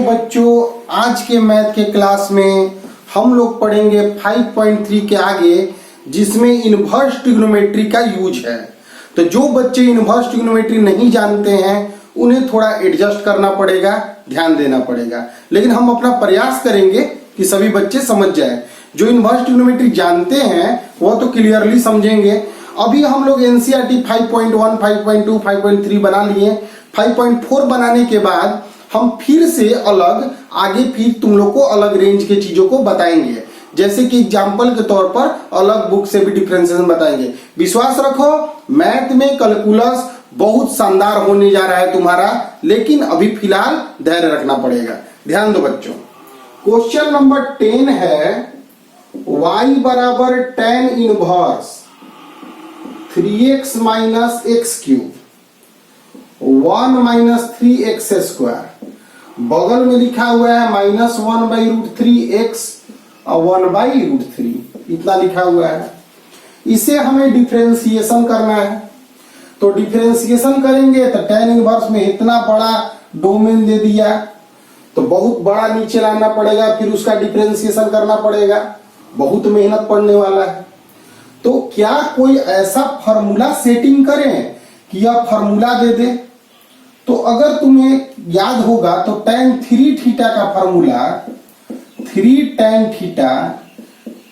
बच्चों, आज के मैथ के क्लास में हम लोग पढ़ेंगे 5.3 के आगे, जिसमें इनवर्स ट्रिग्नोमेट्री का यूज है। तो जो बच्चे इनवर्स ट्रिग्नोमेट्री नहीं जानते हैं उन्हें थोड़ा एडजस्ट करना पड़ेगा, ध्यान देना पड़ेगा, लेकिन हम अपना प्रयास करेंगे कि सभी बच्चे समझ जाएं। जो इनवर्स ट्रिग्नोमेट्री जानते हैं वो तो क्लियरली समझेंगे। अभी हम लोग एनसीईआरटी 5.1, 5.2, 5.3 बना लिए। 5.4 बनाने के बाद हम फिर से अलग आगे फिर तुम लोग को अलग रेंज के चीजों को बताएंगे, जैसे कि एग्जाम्पल के तौर पर अलग बुक से भी डिफरेंशिएशन बताएंगे। विश्वास रखो, मैथ में कैलकुलस बहुत शानदार होने जा रहा है तुम्हारा, लेकिन अभी फिलहाल धैर्य रखना पड़ेगा। ध्यान दो बच्चों, क्वेश्चन नंबर 10 है y बराबर tan inverse 3x minus x cube 1 minus 3x square, बगल में लिखा हुआ है -1/√3x और 1/√3, इतना लिखा हुआ है। इसे हमें डिफरेंशिएशन करना है। तो डिफरेंशिएशन करेंगे तो tan इनवर्स में इतना बड़ा डोमेन दे दिया, तो बहुत बड़ा नीचे लाना पड़ेगा, फिर उसका डिफरेंशिएशन करना पड़ेगा, बहुत मेहनत पड़ने वाला है। तो क्या कोई ऐसा फॉर्मूला सेटिंग करें कि यह फॉर्मूला दे दे? तो अगर तुम्हें याद होगा तो tan 3 थीटा का formula 3 tan theta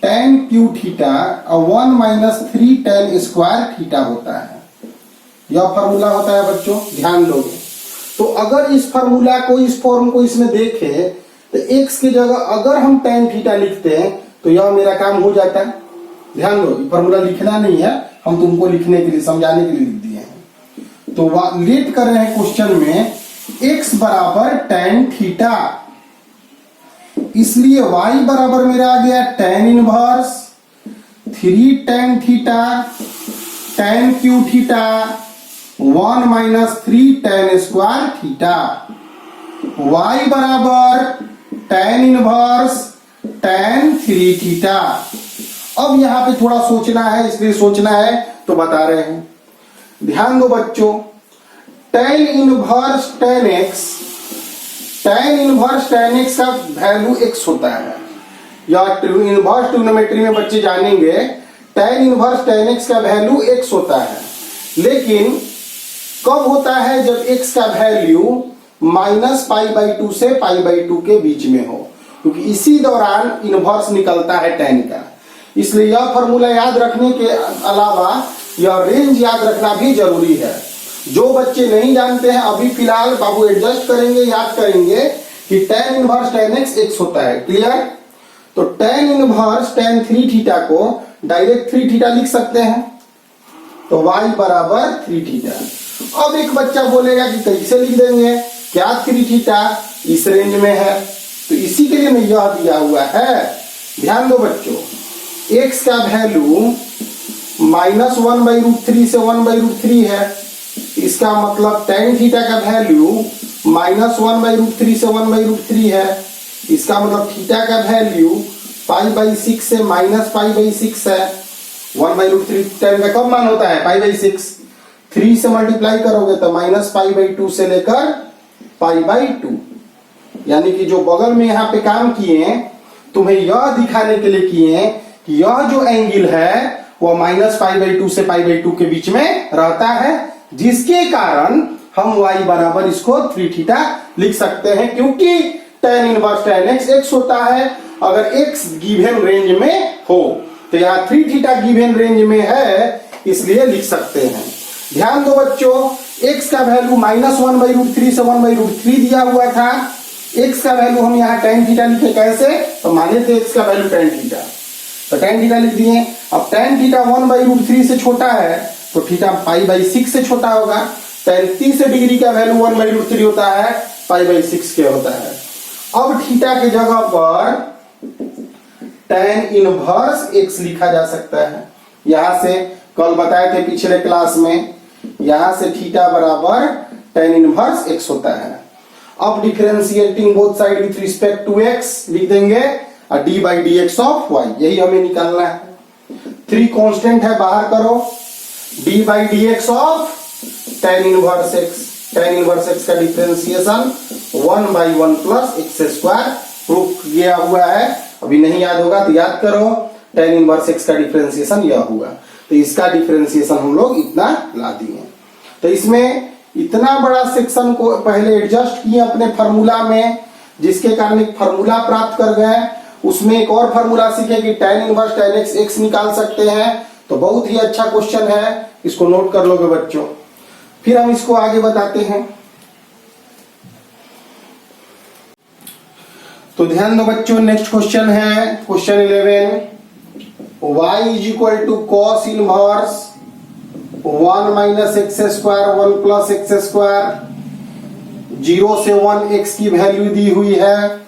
tan Q theta और 1 माइनस 3 tan स्क्वायर थीटा होता है। यह फॉर्मूला होता है बच्चों, ध्यान दोगे। तो अगर इस फॉर्मूला को, इस फॉर्म को इसमें देखें तो x की जगह अगर हम tan थीटा लिखते हैं तो यह मेरा काम हो जाता है। ध्यान दो, फॉर्मूला लिखना नहीं है, हम तुमको लिखने के लिए, समझाने के लिए लिख दिए हैं। तो लेट कर रहे हैं क्वेश्चन में x बराबर tan थीटा, इसलिए y बराबर मेरा आ गया tan inverse 3 tan theta tan Q theta 1 minus 3 tan square theta. y बराबर tan इनवर्स tan 3 थीटा। अब यहां पे थोड़ा सोचना है, इसलिए सोचना है तो बता रहे हैं। ध्यान दो बच्चों, tan inverse tan x, tan inverse tan x का वैल्यू x होता है, या इनवर्स ट्रिग्नोमेट्री में बच्चे जानेंगे tan इनवर्स tan x का वैल्यू x होता है। लेकिन कब होता है? जब x का वैल्यू -π/2 से π/2 के बीच में हो, क्योंकि इसी दौरान इनवर्स निकलता है tan का। इसलिए यह फॉर्मूला याद रखने के अलावा यह रेंज याद रखना भी जरूरी है। जो बच्चे नहीं जानते हैं अभी फिलहाल बाबू एडजस्ट करेंगे, याद करेंगे कि tan inverse tan x x होता है। क्लियर? तो tan इनवर्स tan 3 थीटा को डायरेक्ट 3 थीटा लिख सकते हैं, तो y बराबर 3 थीटा। अब एक बच्चा बोलेगा कि कैसे लिख देंगे, क्या 3 थीटा इस रेंज में है? तो इसी के लिए मैं यह दिया हुआ है। ध्यान दो बच्चों, x का वैल्यू -1/√3 से 1/√3 है, इसका मतलब tan थीटा का वैल्यू -1/√3 से 1/√3 है, इसका मतलब थीटा का वैल्यू π/6 से -π/6 है। 1/√3 tan का कब मान होता है? π/6। 3 से मल्टीप्लाई करोगे तो -π/2 से लेकर π/2, यानी कि जो बगल में यहाँ पे काम किए तुम्हें यह दिखाने के लिए किए कि यह जो एंगल है वह -π/2 से π/2 के बीच में रहता है, जिसके कारण हम y बराबर इसको 3 थीटा लिख सकते हैं, क्योंकि tan inverse tan x x होता है। अगर x गिवन रेंज में हो तो यहाँ 3 थीटा गिवन रेंज में है, इसलिए लिख सकते हैं। ध्यान दो बच्चों, x का वैल्यू -1/√3 से 1/√3 दिया हुआ था। x का वैल्यू हम यहाँ tan थीटा लिखे, कैसे? तो माने थे x का वैल्यू tan थीटा, तो tan थीटा लिख दिए। अब tan थीटा 1/√3 से छोटा है तो थीटा π/6 से छोटा होगा। tan 30 डिग्री का वैल्यू 1/√3 होता है, π/6 के होता है। अब थीटा के जगह पर tan इनवर्स x लिखा जा सकता है। यहां से कल बताए थे पिछले क्लास में, यहां से थीटा बराबर tan इनवर्स x होता है। अब differentiating both side with respect to x लिख देंगे और d/dx ऑफ y, यही हमें निकालना है। 3 कांस्टेंट है, बाहर करो। d/dx of tan inverse x, tan inverse x का differentiation 1/1 plus x square proof किया हुआ है। अभी नहीं याद होगा तो याद करो, tan इनवर्स x का डिफरेंशिएशन यह हुआ, तो इसका डिफरेंशिएशन हम लोग इतना ला दिए। तो इसमें इतना बड़ा सेक्शन को पहले एडजस्ट किए अपने फार्मूला में, जिसके कारण एक फार्मूला प्राप्त कर गए। उसमें एक और फार्मूला सीखे कि tan इनवर्स tan x निकाल सकते हैं। तो बहुत ही अच्छा क्वेश्चन है, इसको नोट कर लोगे बच्चों। फिर हम इसको आगे बताते हैं। तो ध्यान दो बच्चों, नेक्स्ट क्वेश्चन है question 11, y is equal to cos inverse 1 minus x square 1 plus x square 0 से 1 x की वैल्यू दी हुई है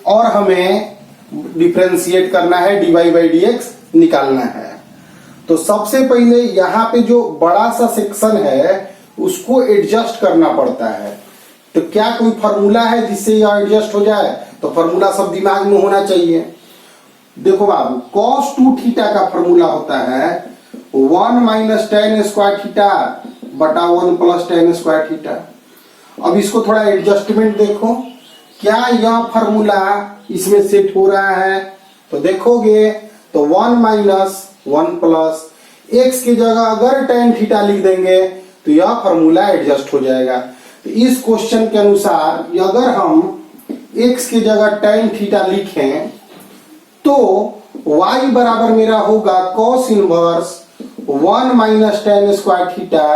और हमें डिफरेंशिएट करना है, dy बाई dx निकालना है। तो सबसे पहले यहाँ पे जो बड़ा सा सेक्शन है उसको एडजस्ट करना पड़ता है। तो क्या कोई फार्मूला है जिससे यह एडजस्ट हो जाए? तो फार्मूला सब दिमाग में होना चाहिए। देखो बाबू, cos 2 थीटा का फार्मूला होता है 1 माइनस tan स्क्वायर थीटा बटा 1 प्लस tan स्क्वायर थीटा। अब इसको थोड़ा एडजस्टमेंट देखो, क्या यह फार्मूला इसमें सेट हो रहा है? तो देखोगे तो 1 माइनस 1 प्लस x की जगह अगर tan थीटा लिख देंगे तो यह फार्मूला एडजस्ट हो जाएगा। तो इस क्वेश्चन के अनुसार अगर हम x की जगह tan थीटा लिखें तो y बराबर मेरा होगा cos inverse 1 minus tan square theta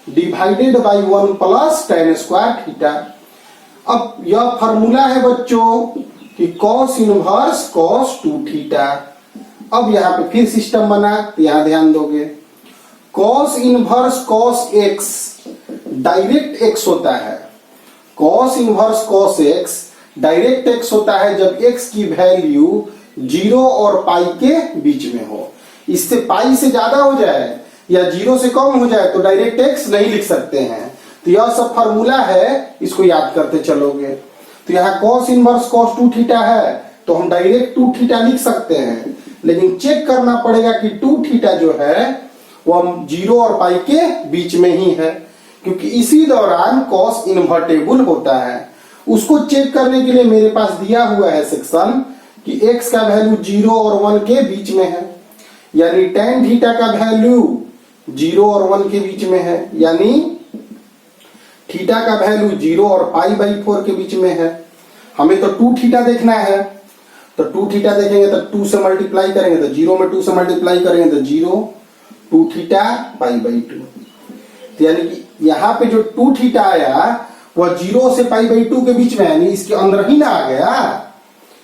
divided by 1 plus tan square theta. अब यह फार्मूला है बच्चों कि cos इनवर्स cos 2 थीटा। अब यहाँ पे फिर सिस्टम बना, तो यहाँ ध्यान दोगे, cos inverse cos x direct x होता है। cos inverse cos x direct x होता है जब x की वैल्यू 0 और पाई के बीच में हो। इससे पाई से ज्यादा हो जाए या 0 से कम हो जाए तो डायरेक्ट x नहीं लिख सकते हैं। तो यह सब फार्मूला है, इसको याद करते चलोगे। तो यहाँ cos इनवर्स cos 2 थीटा है तो हम डायरेक्ट 2 थीटा लिख सकते हैं, लेकिन चेक करना पड़ेगा कि 2 थीटा जो है वो हम 0 और पाई के बीच में ही है, क्योंकि इसी दौरान cos इन्वर्टेबल होता है। उसको चेक करने के लिए मेरे पास दिया हुआ है सेक्शन कि x का वैल्यू 0 और 1 के बीच में है, यानी tan थीटा का वैल्यू 0 और 1 के बीच में है, यानी थीटा का वैल्यू 0 और पाई बाई 4 के बीच में है। हमें तो 2 थीटा देखना है, तो 2 थीटा देखेंगे तो 2 से मल्टीप्लाई करेंगे तो 0 में 2 से मल्टीप्लाई करेंगे तो 0, 2 थीटा पाई बाई 2। तो यानी कि यहाँ पे जो 2 थीटा आया वह 0 से पाई बाई 2 के बीच में है, यानी इसके अंदर ही ना आ गया।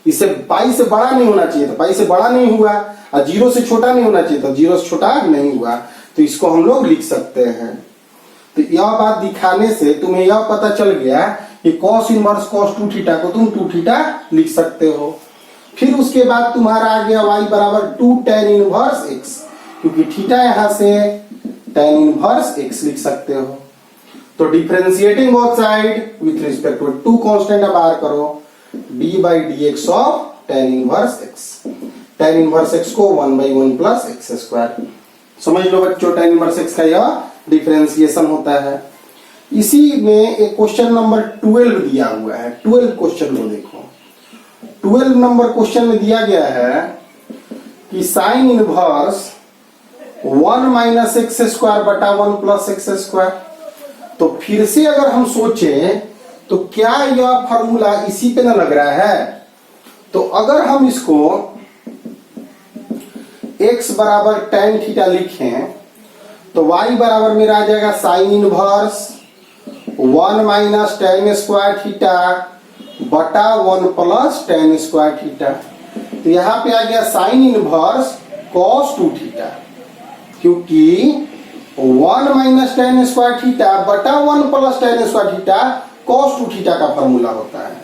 इससे पाई से बड़ा नहीं होना चाहिए, तो पाई से बड़ा नहीं हुआ, और 0 से छोटा नहीं होना चाहिए, तो 0 से छोटा नहीं हुआ। तो इसको हम लोग लिख सकते हैं। तो यह बात दिखाने से तुम्हें यह पता चल गया कि cos इनवर्स cos 2 थीटा को तुम 2 थीटा लिख सकते हो। फिर उसके बाद तुम्हारा आ गया y बराबर 2 tan इनवर्स x, क्योंकि थीटा यहां से tan इनवर्स x लिख सकते हो। तो differentiating both side with respect to 2 constant अब आर करो, d by dx of tan inverse x। tan inverse x को 1/1 प्लस एक्स स्क्वायर समझ लो बच्चों। tan इनवर्स x का यह डिफरेंशिएशन होता है। इसी में एक क्वेश्चन नंबर 12 दिया हुआ है। 12 क्वेश्चन को देखो, 12 नंबर क्वेश्चन में दिया गया है कि sine inverse 1 minus x square बटा 1 प्लस एक्स स्क्वायर। तो फिर से अगर हम सोचें तो क्या यह फार्मूला इसी पे ना लग रहा है? तो अगर हम इसको x बराबर tan थीटा लिखें तो y बराबर मेरा आ जाएगा sine inverse 1 minus tan square theta बटा 1 प्लस tan स्क्वायर थीटा। तो यहां पे आ गया साइन इनवर्स cos 2 थीटा, क्योंकि 1 माइनस tan स्क्वायर थीटा बटा 1 plus tan square theta cos 2 theta का फॉर्मूला होता है।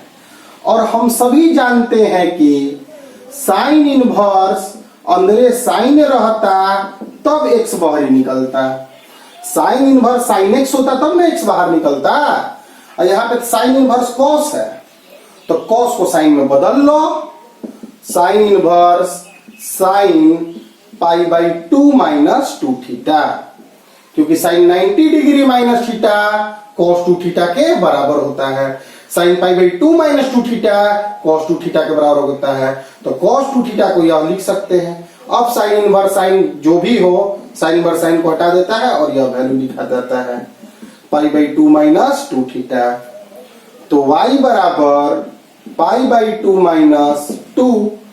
और हम सभी जानते हैं कि साइन इनवर्स अंदर साइन रहता तब x बाहर निकलता। साइन इनवर्स साइन x होता तब ना x बाहर निकलता। और यहाँ पे साइन इनवर्स cos है, तो cos को साइन में बदल लो, sine inverse sine pi by 2 minus 2 theta, क्योंकि sine 90 degree minus theta cos 2 theta के बराबर होता है। Sine pi by 2 minus 2 theta cos 2 theta के बराबर होता है। तो cos 2 थीटा को यह लिख सकते हैं। अब साइन इनवर्स साइन जो भी हो, साइन इनवर्स साइन को हटा देता है और यह वैल्यू लिखा जाता है पाई बाई 2 माइनस 2 थीटा। तो y बराबर पाई बाई 2 माइनस 2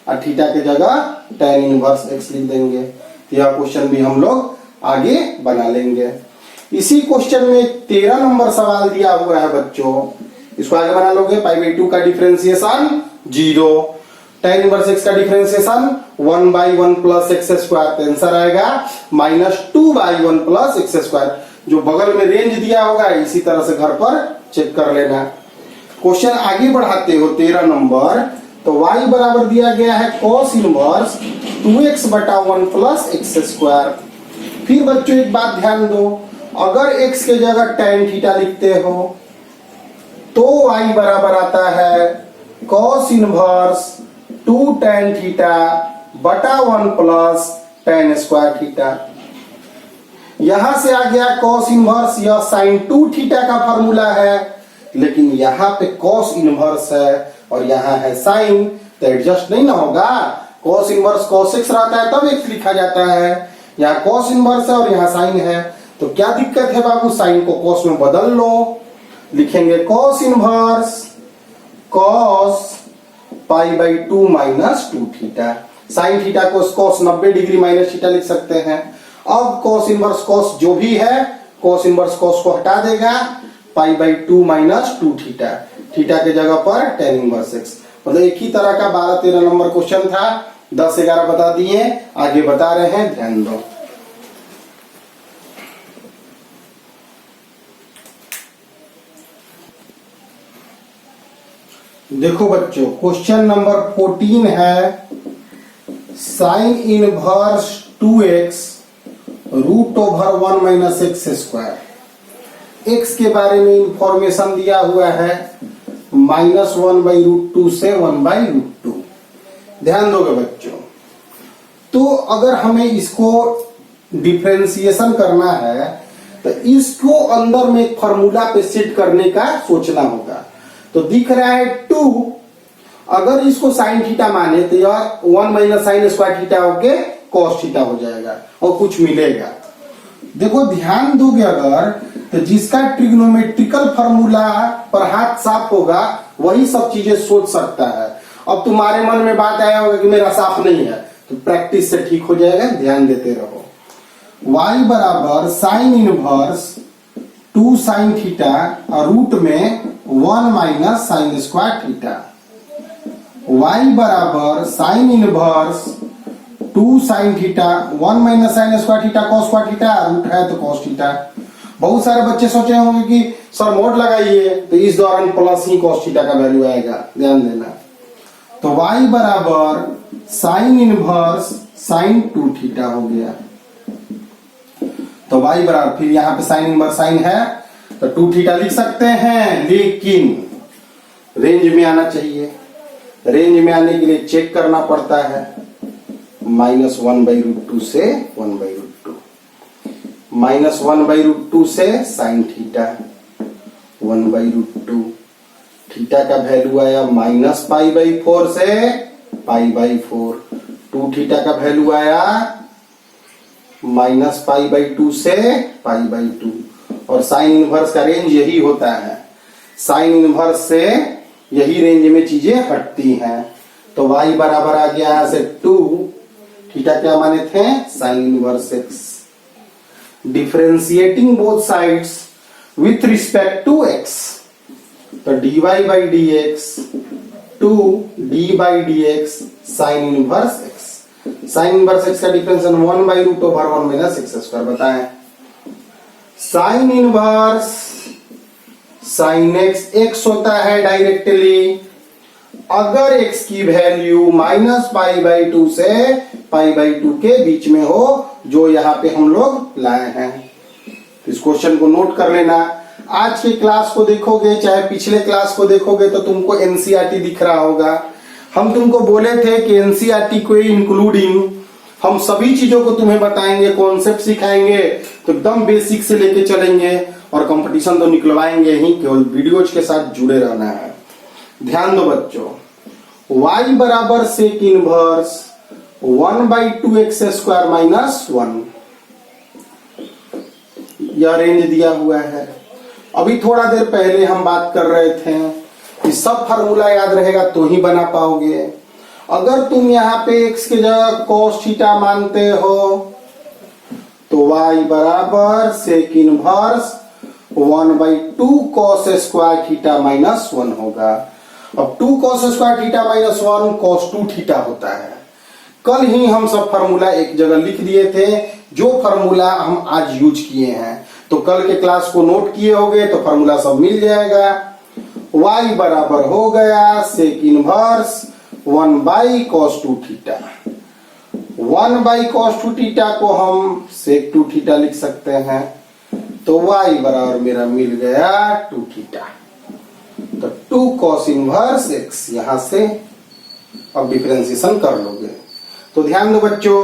और थीटा के जगह tan इनवर्स x लिख देंगे। यह क्वेश्चन भी हम लोग आगे बना लेंगे। इसी क्वेश्चन में 13 नंबर सवाल दिया हुआ है बच्चों, इसको आगे बना लोगे। पाई बाई 2 का डिफरेंशिएशन 0, tan इनवर्स x का differentiation 1 by 1 plus x square. Answer आएगा -2 बाई 1 प्लस एक्स स्क्वायर। जो बगल में रेंज दिया होगा इसी तरह से घर पर चेक कर लेना। क्वेश्चन आगे बढ़ाते हो 13 नंबर। तो y बराबर दिया गया है cos इनवर्स 2x बटा 1 प्लस एक्स स्क्वायर। फिर बच्चों एक बात ध्यान दो, अगर x के जगह tan थीटा लिखते हो तो y बराबर आता है cos इनवर्स 2 tan थीटा बटा 1 प्लस tan स्क्वायर थीटा। यहां से आ गया cos इनवर्स, यह sin 2 थीटा का फॉर्मूला है, लेकिन यहाँ पे cos इनवर्स है और यहाँ है sin, तो एडजस्ट नहीं ना होगा। cos इनवर्स cos x रहता है तब x लिखा जाता है, यहाँ cos इनवर्स है और यहाँ sin है। तो क्या दिक्कत है बाबू, sin को cos में बदल लो। लिखेंगे cos inverse cos pi by 2 minus 2 theta. sin theta को cos 90 डिग्री माइनस थीटा लिख सकते हैं। अब cos इनवर्स cos जो भी है, cos इनवर्स cos को हटा देगा, पाई बाई 2 माइनस 2 थीटा, थीटा के जगह पर tan इनवर्स x। मतलब एक ही तरह का 12-13 नंबर क्वेश्चन था। 10-11 बता दिए, आगे बता रहे हैं, ध्यान दो। देखो बच्चों, क्वेश्चन नंबर 14 है sine inverse 2x root over 1 minus x square. x के बारे में इंफॉर्मेशन दिया हुआ है -1 बाई रूट 2 से 1 बाई रूट 2। ध्यान दोगे बच्चों, तो अगर हमें इसको डिफरेंशिएशन करना है तो इसको अंदर में एक फॉर्मूला पे सेट करने का सोचना होगा। तो दिख रहा है 2, अगर इसको साइन थीटा माने तो यह 1 माइनस साइन स्क्वायर थीटा होके कॉस थीटा हो जाएगा और कुछ मिलेगा। देखो ध्यान दोगे अगर, तो जिसका ट्रिग्नोमेट्रिकल फॉर्मूला पर हाथ साफ होगा वही सब चीजें सोच सकता है। अब तुम्हारे मन में बात आया होगा कि मेरा साफ नहीं है, तो प्रैक्टिस से ठीक हो जाएगा, ध्यान देते रहो। y बराबर साइन इनवर्स 2 साइन थीटा और रूट में 1 minus sine square theta. y बराबर sine inverse 2 sine theta 1 minus sine square theta cos square theta, root है तो कॉस थीटा। बहुत सारे बच्चे सोचे होंगे कि सर मोड लगाइए, तो इस दौरान प्लस ही कॉस थीटा का वैल्यू आएगा, ध्यान देना। तो y बराबर साइन इनवर्स साइन 2 थीटा हो गया। तो y बराबर, फिर यहाँ पे साइन इनवर्स साइन है तो 2 थीटा लिख सकते हैं, लेकिन रेंज में आना चाहिए। रेंज में आने के लिए चेक करना पड़ता है, -1 बाई रूट 2 से 1 बाई रूट 2, -1 बाई रूट 2 से sine theta 1 by root 2, theta का वैल्यू आया -पाई बाई 4 से पाई बाई 4, 2 थीटा का वैल्यू आया -पाई बाई 2 से पाई बाई 2। और साइन इनवर्स का रेंज यही होता है, साइन इनवर्स से यही रेंज में चीजें हटती हैं। तो y बराबर आ गया यहां से 2, थीटा क्या माने थे, sine inverse x। Differentiating both sides with respect to x, तो dy by dx 2 d by dx sine inverse x। Sine inverse x का differentiation 1 by root over 1 minus x square. बताएं, साइन इनवर्स साइन x होता है directly अगर x की value -pi by 2 से pi by 2 के बीच में हो, जो यहाँ पे हम लोग लाए हैं। इस क्वेश्चन को नोट कर लेना। आज के क्लास को देखोगे चाहे पिछले क्लास को देखोगे तो तुमको एनसीईआरटी दिख रहा होगा। हम तुमको बोले थे कि एनसीईआरटी को इंक्लूडिंग हम सभी चीजों को तुम्हें बताएंगे, कॉन्सेप्ट सिखाएंगे, तो एकदम बेसिक से लेके चलेंगे और कंपटीशन तो निकलवाएंगे ही, केवल वीडियोज के साथ जुड़े रहना है। ध्यान दो बच्चों, y बराबर सेक इनवर्स 1/2x² माइनस 1, यह रेंज दिया हुआ है। अभी थोड़ा देर पहले हम बात कर रहे थे कि सब फार्मूला याद रहेगा तो ही बना पाओगे। अगर तुम यहाँ पे x के जगह cos थीटा मानते हो तो y बराबर sec inverse 1/2 cos square theta minus 1 होगा। अब 2 cos square theta minus 1 cos 2 theta होता है। कल ही हम सब फार्मूला एक जगह लिख दिए थे, जो फार्मूला हम आज यूज किए हैं, तो कल के क्लास को नोट किए होगे तो फार्मूला सब मिल जाएगा। y बराबर हो गया sec inverse 1/cos 2 theta. 1/cos 2 theta को हम सेक 2 थीटा लिख सकते हैं, तो y बराबर मेरा मिल गया 2 थीटा। तो 2 cos इनवर्स x, यहां से अब डिफरेंशिएशन कर लोगे। तो ध्यान दो बच्चों,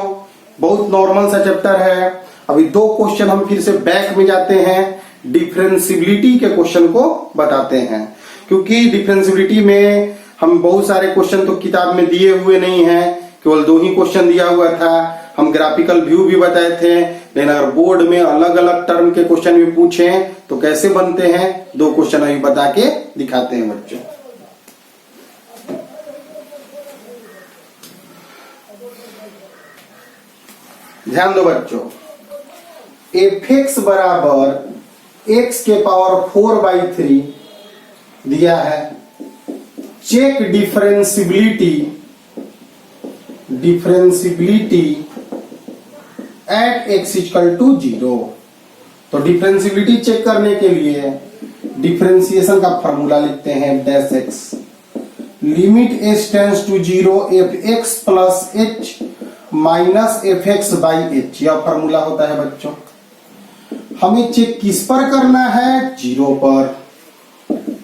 बहुत नॉर्मल सा चैप्टर है। अभी 2 क्वेश्चन हम फिर से बैक में जाते हैं, डिफरेंशिएबिलिटी के क्वेश्चन को बताते हैं, क्योंकि डिफरेंशिएबिलिटी में हम बहुत सारे क्वेश्चन तो किताब में दिए हुए नहीं है, केवल 2 ही क्वेश्चन दिया हुआ था। हम ग्राफिकल व्यू भी बताए थे, लेकिन अगर बोर्ड में अलग अलग टर्म के क्वेश्चन भी पूछे तो कैसे बनते हैं, 2 क्वेश्चन अभी बता के दिखाते हैं बच्चों। ध्यान दो बच्चों, fx बराबर x के पावर 4/3 दिया है। Check differentiability at x equal to 0। तो डिफरेंशिएबिलिटी चेक करने के लिए डिफरेंशिएशन का फॉर्मूला लिखते हैं dash x, limit h tends to 0 fx plus h minus fx/h, यह फॉर्मूला होता है बच्चों। हमें चेक किस पर करना है? 0 पर।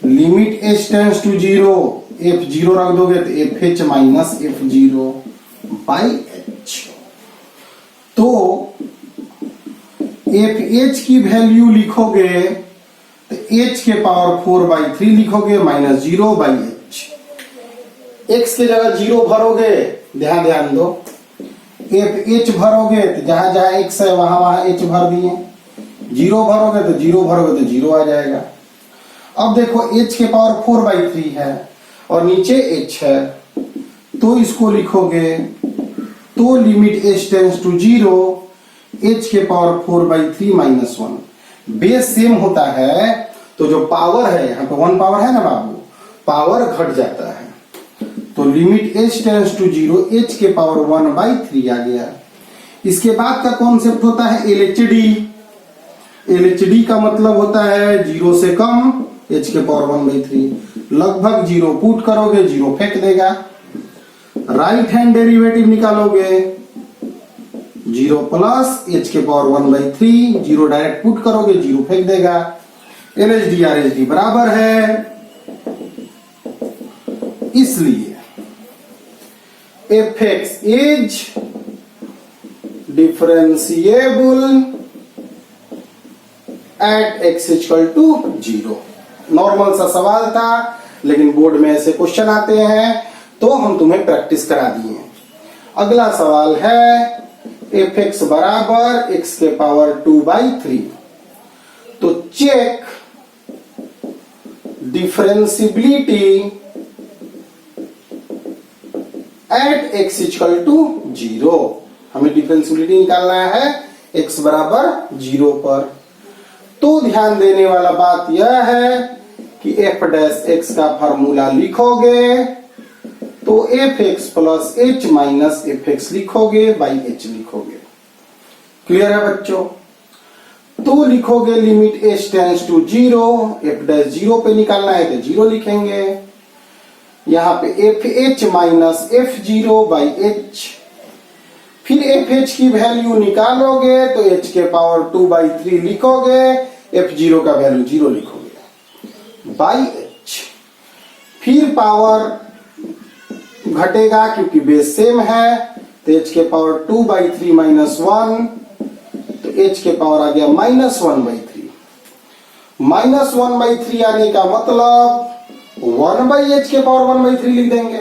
Limit h tends to 0, f0 रख दोगे तो fh माइनस f0/h। तो fh की वैल्यू लिखोगे तो h के पावर 4/3 लिखोगे माइनस 0/h। x के जगह 0 भरोगे, ध्यान दो, fh भरोगे तो जहां जहां x है वहां वहां h भर दिए, 0 भरोगे तो 0 भरोगे तो 0 आ जाएगा। अब देखो h के पावर 4/3 है और नीचे h है, तो इसको लिखोगे तो limit h tends to 0 h के पावर 4/3 माइनस 1। बेस सेम होता है तो जो पावर है, यहाँ पे 1 पावर है ना बाबू, पावर घट जाता है। तो limit h tends to 0 h के पावर 1/3 आ गया। इसके बाद का कॉन्सेप्ट होता है LHD। LHD का मतलब होता है 0 से कम h के पावर 1/3। लगभग 0 पुट करोगे 0 फेंक देगा। राइट हैंड डेरिवेटिव निकालोगे 0 प्लस h के पावर 1/3, 0 डायरेक्ट पुट करोगे 0 फेंक देगा। LHD RHD बराबर है, इसलिए fx is differentiable at x equal to 0। Normal सा सवाल था, लेकिन बोर्ड में ऐसे क्वेश्चन आते हैं तो हम तुम्हें प्रैक्टिस करा दिए। अगला सवाल है fx बराबर x के पावर 2/3। तो check differentiability at x equal to 0। हमें डिफरेंशिएबिलिटी निकालना है x बराबर 0 पर। तो ध्यान देने वाला बात यह है कि f डैश x का फार्मूला लिखोगे तो fx plus h minus fx लिखोगे बाई h लिखोगे। क्लियर है बच्चों? तो लिखोगे limit h tends to 0, f dash 0 पे निकालना है तो 0 लिखेंगे। यहां पे fh माइनस f0/h, फिर fh की वैल्यू निकालोगे तो h के पावर 2/3 लिखोगे, f0 का वैल्यू 0 लिखोगे बाई h। फिर पावर घटेगा क्योंकि बेस सेम है, तो तो h के पावर 2/3 माइनस 1, तो h के पावर आ गया -1/3। -1/3 आने का मतलब 1/h के पावर 1/3 लिख देंगे।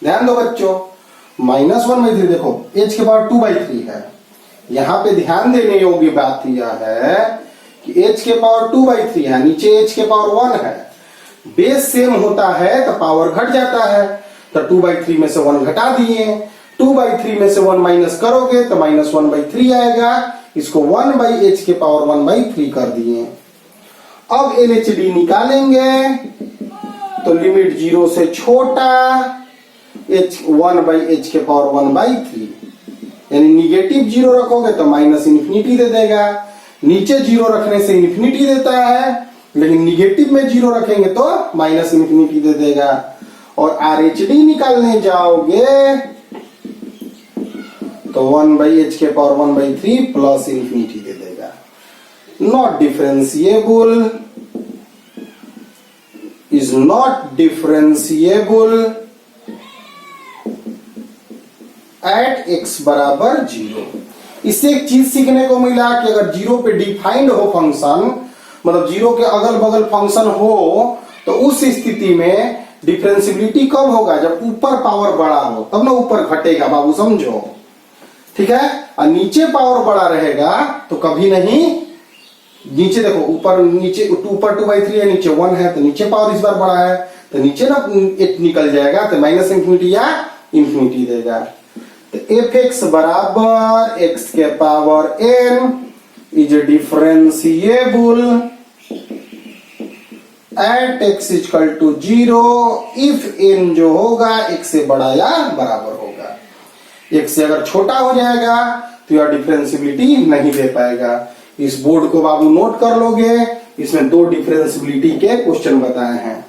ध्यान दो बच्चों, -1/3 देखो h के पावर 2/3 है। यहां पे ध्यान देने योग्य बात यह है कि h के पावर 2/3 है, नीचे h के पावर 1 है। बेस सेम होता है तो पावर घट जाता है, तो 2/3 में से 1 घटा दिए, 2/3 में से 1 माइनस करोगे तो -1/3 आएगा। इसको 1/h के पावर 1/3 कर दिए। अब LHD निकालेंगे तो लिमिट 0 से छोटा h 1/h के पावर 1/3, यानी निगेटिव 0 रखोगे तो -इन्फिनिटी दे देगा। नीचे 0 रखने से इन्फिनिटी देता है, लेकिन निगेटिव में 0 रखेंगे तो -इन्फिनिटी दे देगा। और RHD निकालने जाओगे तो 1/h के पावर 1/3 प्लस इन्फिनिटी दे देगा। Not differentiable, is not differentiable at x बराबर 0। इससे एक चीज सीखने को मिला कि अगर 0 पे डिफाइंड हो फंक्शन, मतलब 0 के अगल बगल फंक्शन हो, तो उस स्थिति में डिफरेंशियबिलिटी कब होगा? जब ऊपर पावर बड़ा हो, तब ना ऊपर घटेगा बाबू, समझो। ठीक है, और नीचे पावर बड़ा रहेगा तो कभी नहीं। नीचे देखो, ऊपर नीचे ऊपर 2/3 है, नीचे 1 है, तो नीचे पावर इस बार बड़ा है तो नीचे ना 8 निकल जाएगा, तो -इन्फिनिटी या इन्फिनिटी देगा। तो fx बराबर x के power n is differentiable at x equal to 0 if n जो होगा x से बड़ा या बराबर होगा। x से अगर छोटा हो जाएगा तो यह डिफरेंशियबिलिटी नहीं दे पाएगा। इस बोर्ड को बाबू नोट कर लोगे, इसमें 2 डिफरेंशियबिलिटी के क्वेश्चन बताए हैं।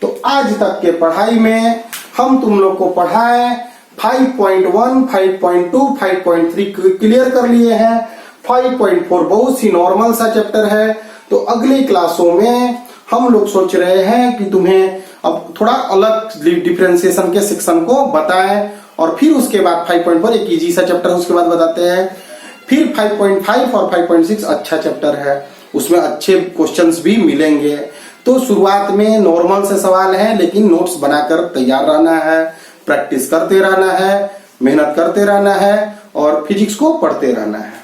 तो आज तक के पढ़ाई में हम तुम लोग को पढ़ाए 5.1, 5.2, 5.3 क्लियर कर लिए हैं। 5.4 बहुत ही नॉर्मल सा चैप्टर है। तो अगली क्लासों में हम लोग सोच रहे हैं कि तुम्हें अब थोड़ा अलग डिफरेंशिएशन के सेक्शन को बताएं, और फिर उसके बाद 5.4 एक इजी सा चैप्टर उसके बाद बताते हैं। फिर 5.5 और 5.6 अच्छा चैप्टर है, उसमें अच्छे क्वेश्चंस भी मिलेंगे। तो शुरुआत में नॉर्मल से सवाल है, लेकिन नोट्स बनाकर तैयार रहना है, प्रैक्टिस करते रहना है, मेहनत करते रहना है और फिजिक्स को पढ़ते रहना है।